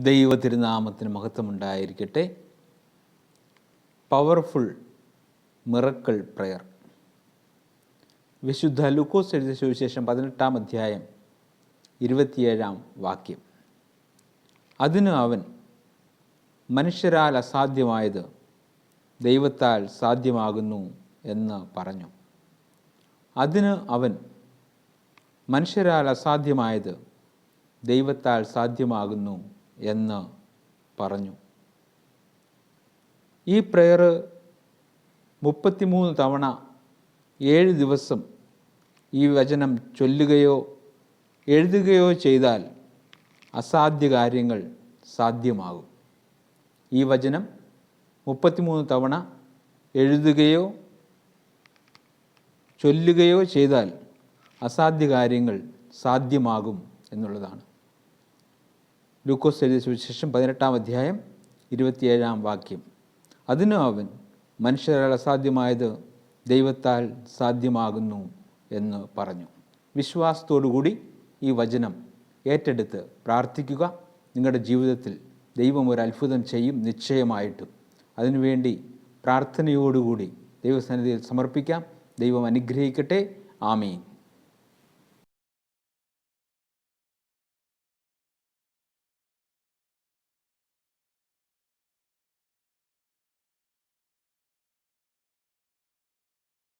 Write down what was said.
ദൈവ തിരുനാമത്തിന് മഹത്വമുണ്ടായിരിക്കട്ടെ. Powerful miracle prayer. വിശുദ്ധ ലൂക്കോസ് എഴുതിയ സുവിശേഷം 18-ാം അധ്യായം 27-ാം വാക്യം. അതിന് അവൻ, മനുഷ്യരാൽ അസാധ്യമായത് ദൈവത്താൽ സാധ്യമാകുന്നു എന്ന് പറഞ്ഞു. അതിന് അവൻ, മനുഷ്യരാൽ അസാധ്യമായത് ദൈവത്താൽ സാധ്യമാകുന്നു എന്ന് പറഞ്ഞു. ഈ പ്രയർ 33 തവണ 7 ദിവസം ഈ വചനം ചൊല്ലുകയോ എഴുതുകയോ ചെയ്താൽ അസാധ്യ കാര്യങ്ങൾ സാധ്യമാകും. ഈ വചനം 33 തവണ എഴുതുകയോ ചൊല്ലുകയോ ചെയ്താൽ അസാധ്യ കാര്യങ്ങൾ സാധ്യമാകും എന്നുള്ളതാണ്. ലൂക്കോസ് എഴുതിയ സുവിശേഷം 18-ാം അധ്യായം 27-ാം വാക്യം. അതിന് അവൻ, മനുഷ്യരാൽ അസാധ്യമായത് ദൈവത്താൽ സാധ്യമാകുന്നു എന്ന് പറഞ്ഞു. വിശ്വാസത്തോടുകൂടി ഈ വചനം ഏറ്റെടുത്ത് പ്രാർത്ഥിക്കുക. നിങ്ങളുടെ ജീവിതത്തിൽ ദൈവം ഒരു അത്ഭുതം ചെയ്യും നിശ്ചയമായിട്ടും. അതിനുവേണ്ടി പ്രാർത്ഥനയോടുകൂടി ദൈവസന്നിധിയിൽ സമർപ്പിക്കാം. ദൈവം അനുഗ്രഹിക്കട്ടെ. ആമീൻ.